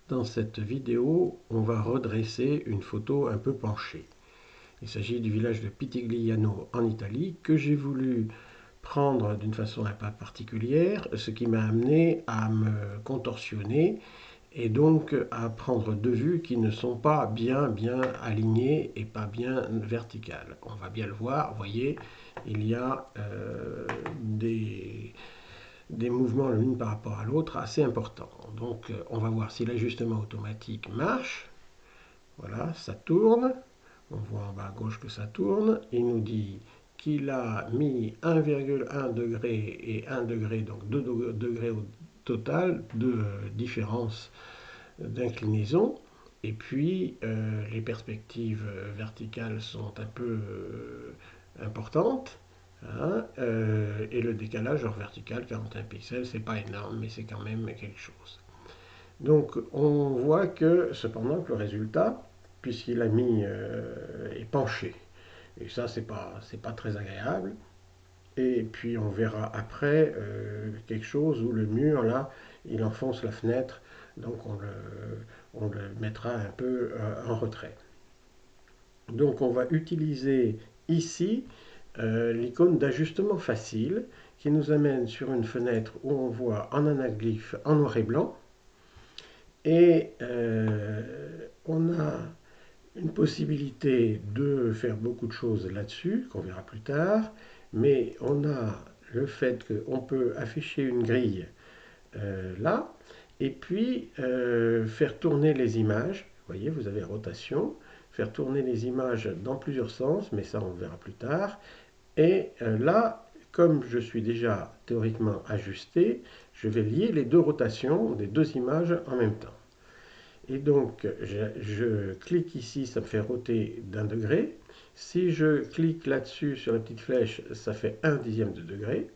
Dans cette vidéo, on va redresser une photo un peu penchée. Il s'agit du village de Pitigliano en Italie que j'ai voulu prendre d'une façon un peu particulière, ce qui m'a amené à me contorsionner et donc à prendre deux vues qui ne sont pas bien alignées et pas bien verticales. On va bien le voir, vous voyez, il y a des mouvements l'une par rapport à l'autre assez importants. Donc on va voir si l'ajustement automatique marche. Voilà, ça tourne. On voit en bas à gauche que ça tourne. Il nous dit qu'il a mis 1,1 degré et 1 degré, donc 2 degrés au total de différence d'inclinaison. Et puis les perspectives verticales sont un peu importantes. Hein, et le décalage hors vertical, 41 pixels, c'est pas énorme, mais c'est quand même quelque chose. Donc on voit que cependant que le résultat, puisqu'il a mis est penché, et ça c'est pas très agréable. Et puis on verra après quelque chose où le mur là, il enfonce la fenêtre, donc on le mettra un peu en retrait. Donc on va utiliser ici l'icône d'ajustement facile qui nous amène sur une fenêtre où on voit en anaglyphe en noir et blanc. Et on a une possibilité de faire beaucoup de choses là-dessus, qu'on verra plus tard, mais on a le fait qu'on peut afficher une grille là, et puis faire tourner les images. Vous voyez, vous avez rotation, faire tourner les images dans plusieurs sens, mais ça on verra plus tard. Et là, comme je suis déjà théoriquement ajusté, je vais lier les deux rotations des deux images en même temps. Et donc, je clique ici, ça me fait roter d'1 degré. Si je clique là-dessus sur la petite flèche, ça fait 1 dixième de degré.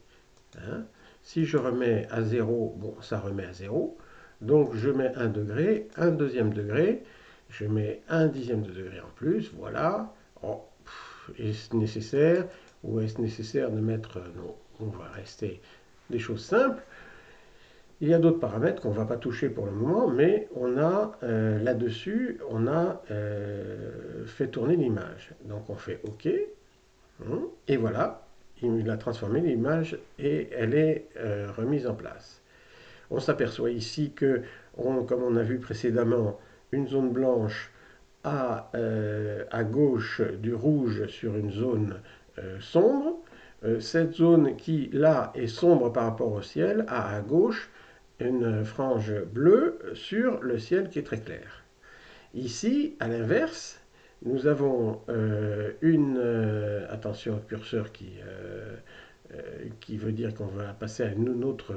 Hein. Si je remets à 0, bon, ça remet à 0. Donc, je mets 1 degré, un deuxième degré. Je mets 1 dixième de degré en plus. Voilà. Oh, est-ce nécessaire ou est-ce nécessaire de mettre... non, on va rester des choses simples. Il y a d'autres paramètres qu'on ne va pas toucher pour le moment, mais on a là-dessus, on a fait tourner l'image. Donc on fait OK, hein, et voilà, il a transformé l'image et elle est remise en place. On s'aperçoit ici que, comme on a vu précédemment, une zone blanche à gauche du rouge sur une zone sombre. Cette zone qui, là, est sombre par rapport au ciel, a à gauche une frange bleue sur le ciel qui est très clair. Ici, à l'inverse, nous avons une... attention au curseur qui veut dire qu'on va passer à une autre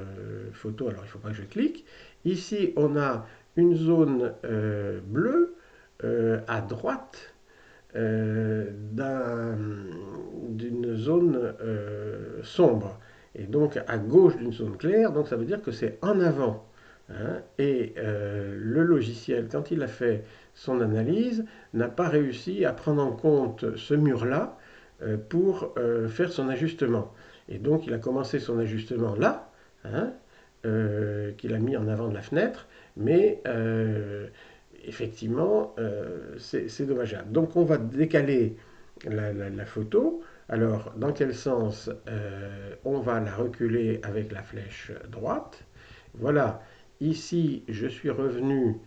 photo, alors il ne faut pas que je clique. Ici, on a une zone bleue à droite d'une zone sombre et donc à gauche d'une zone claire, donc ça veut dire que c'est en avant. Hein, et le logiciel, quand il a fait son analyse, n'a pas réussi à prendre en compte ce mur-là pour faire son ajustement. Et donc il a commencé son ajustement là, hein, qu'il a mis en avant de la fenêtre, mais effectivement, c'est dommageable. Donc on va décaler la photo. Alors, dans quel sens on va la reculer avec la flèche droite. Voilà, ici, je suis revenu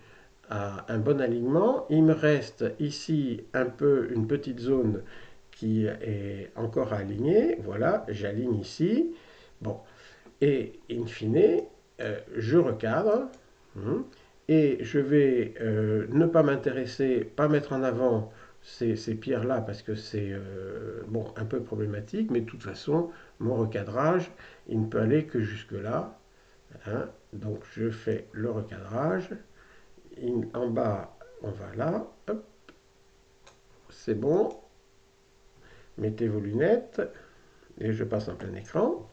à un bon alignement. Il me reste ici un peu une petite zone qui est encore à aligner. Voilà, j'aligne ici. Bon, et in fine, je recadre. Et je vais ne pas m'intéresser, pas mettre en avant ces pierres-là parce que c'est bon, un peu problématique, mais de toute façon, mon recadrage, il ne peut aller que jusque-là. Hein. Donc je fais le recadrage. En bas, on va là. Hop, c'est bon. Mettez vos lunettes et je passe en plein écran.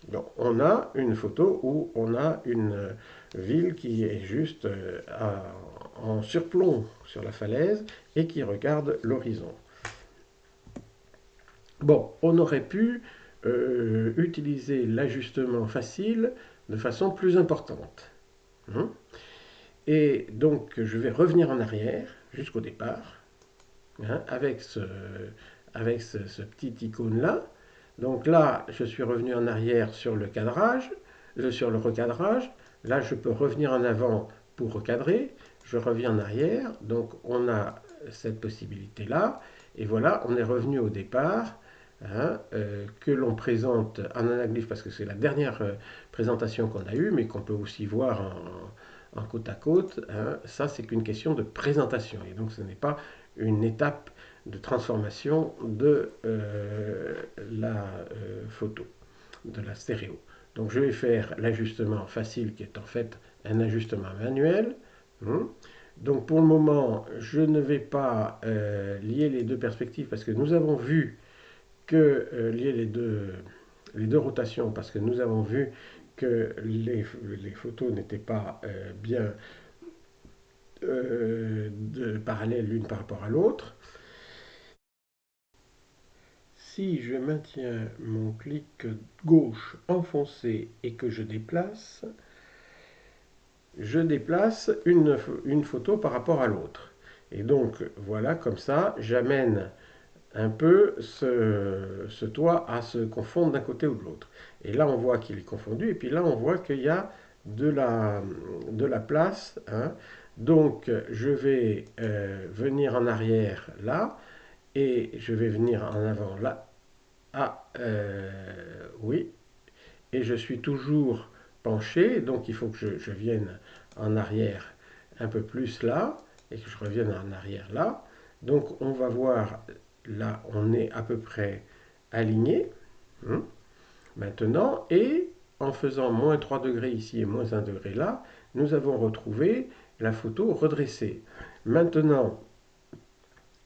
Donc, on a une photo où on a une ville qui est juste en surplomb sur la falaise et qui regarde l'horizon. Bon, on aurait pu utiliser l'ajustement facile de façon plus importante. Hein. Et donc, je vais revenir en arrière jusqu'au départ, hein, avec ce petit icône-là. Donc là, je suis revenu en arrière sur le cadrage, sur le recadrage. Là, je peux revenir en avant pour recadrer. Je reviens en arrière. Donc, on a cette possibilité-là. Et voilà, on est revenu au départ, hein, que l'on présente en anaglyphe parce que c'est la dernière présentation qu'on a eue, mais qu'on peut aussi voir en côte à côte. Hein. Ça, c'est qu'une question de présentation. Et donc, ce n'est pas une étape de transformation de la photo, de la stéréo. Donc je vais faire l'ajustement facile qui est en fait un ajustement manuel. Donc pour le moment, je ne vais pas lier les deux perspectives parce que nous avons vu que lier les deux rotations parce que nous avons vu que les photos n'étaient pas bien parallèles l'une par rapport à l'autre. Si je maintiens mon clic gauche enfoncé et que je déplace une photo par rapport à l'autre. Et donc voilà, comme ça, j'amène un peu ce toit à se confondre d'un côté ou de l'autre. Et là, on voit qu'il est confondu, et puis là, on voit qu'il y a de la place. Hein. Donc, je vais venir en arrière là, et je vais venir en avant là. Ah, oui, et je suis toujours penché, donc il faut que je vienne en arrière un peu plus là, et que je revienne en arrière là. Donc on va voir, là on est à peu près aligné, hein, maintenant, et en faisant moins 3 degrés ici et moins 1 degré là, nous avons retrouvé la photo redressée. Maintenant,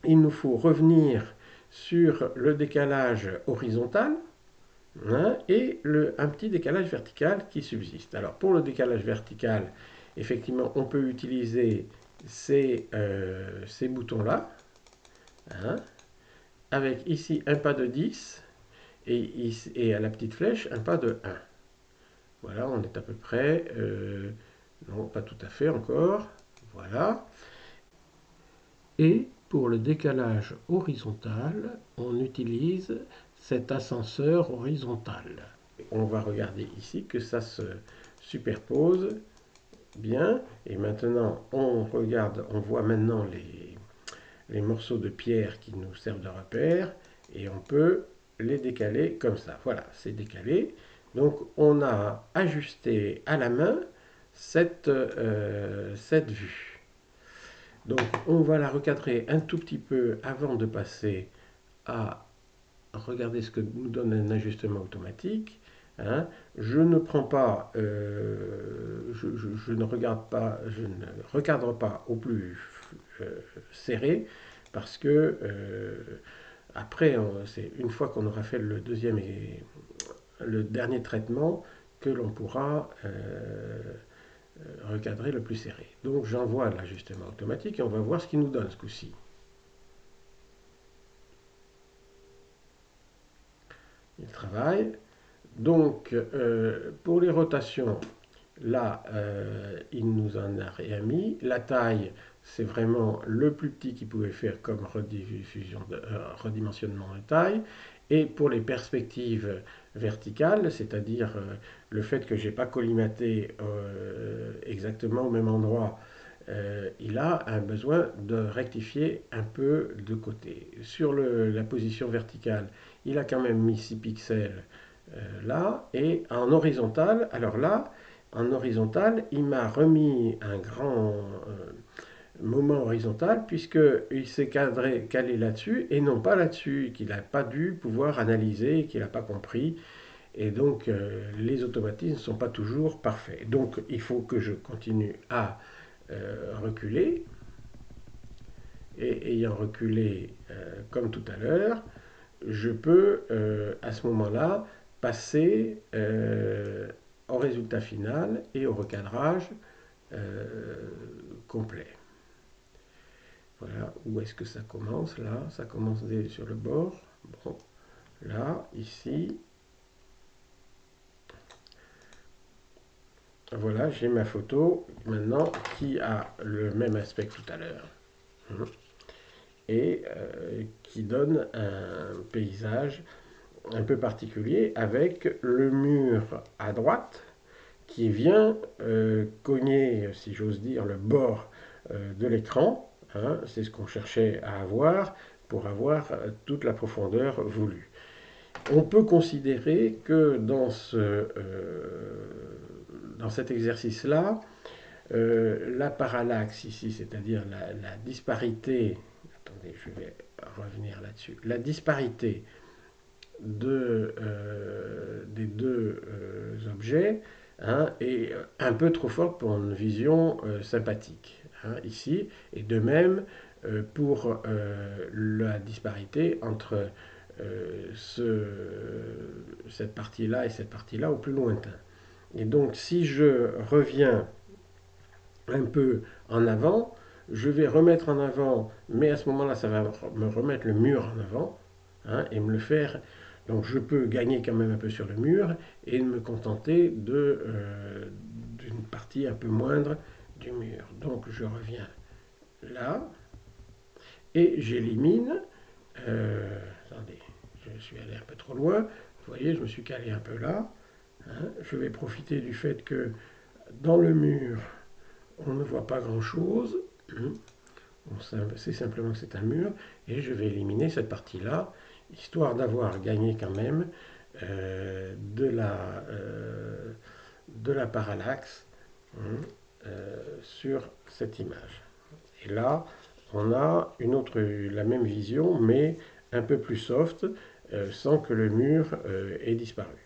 il nous faut revenir sur le décalage horizontal, hein, et un petit décalage vertical qui subsiste. Alors pour le décalage vertical, effectivement, on peut utiliser ces boutons-là, hein, avec ici un pas de 10 et à la petite flèche un pas de 1. Voilà, on est à peu près, non pas tout à fait encore, voilà. Et pour le décalage horizontal, on utilise cet ascenseur horizontal. On va regarder ici que ça se superpose bien. Et maintenant, on regarde, on voit maintenant les morceaux de pierre qui nous servent de repère. Et on peut les décaler comme ça. Voilà, c'est décalé. Donc, on a ajusté à la main cette vue. Donc, on va la recadrer un tout petit peu avant de passer à regarder ce que nous donne un ajustement automatique. Hein. Je ne prends pas, je ne regarde pas, je ne recadre pas au plus serré parce que après, c'est une fois qu'on aura fait le deuxième et le dernier traitement que l'on pourra recadrer le plus serré. Donc j'envoie l'ajustement automatique et on va voir ce qu'il nous donne ce coup-ci. Il travaille. Donc, pour les rotations, là, il nous en a rien mis. La taille, c'est vraiment le plus petit qu'il pouvait faire comme redimensionnement de taille. Et pour les perspectives verticales, c'est-à-dire le fait que je n'ai pas collimaté exactement au même endroit, il a un besoin de rectifier un peu de côté. Sur la position verticale, il a quand même mis 6 pixels là, et en horizontal, alors là, en horizontal, il m'a remis un grand moment horizontal puisqu'il s'est calé là-dessus et non pas là-dessus, qu'il n'a pas dû pouvoir analyser, qu'il n'a pas compris. Et donc, les automatismes ne sont pas toujours parfaits. Donc, il faut que je continue à reculer. Et ayant reculé comme tout à l'heure, je peux à ce moment-là passer au résultat final et au recadrage complet. Voilà, où est-ce que ça commence là? Ça commence sur le bord. Bon, là, ici. voilà, j'ai ma photo maintenant qui a le même aspect que tout à l'heure. Et qui donne un paysage un peu particulier avec le mur à droite qui vient cogner, si j'ose dire, le bord de l'écran. Hein, c'est ce qu'on cherchait à avoir pour avoir toute la profondeur voulue. On peut considérer que dans cet exercice-là, la parallaxe ici, c'est-à-dire la disparité, attendez, je vais revenir là-dessus, la disparité des deux objets, hein, est un peu trop forte pour une vision sympathique, hein, ici, et de même pour la disparité entre cette partie-là et cette partie-là au plus lointain. Et donc si je reviens un peu en avant, je vais remettre en avant, mais à ce moment-là, ça va me remettre le mur en avant, hein, et me le faire. Donc je peux gagner quand même un peu sur le mur et me contenter d'une partie un peu moindre du mur. Donc je reviens là et j'élimine. Attendez, je suis allé un peu trop loin. Vous voyez, je me suis calé un peu là. Hein. Je vais profiter du fait que dans le mur, on ne voit pas grand-chose. On sait simplement que c'est un mur. Et je vais éliminer cette partie-là, histoire d'avoir gagné quand même de la parallaxe, hein, sur cette image. Et là, on a la même vision, mais un peu plus soft, sans que le mur ait disparu.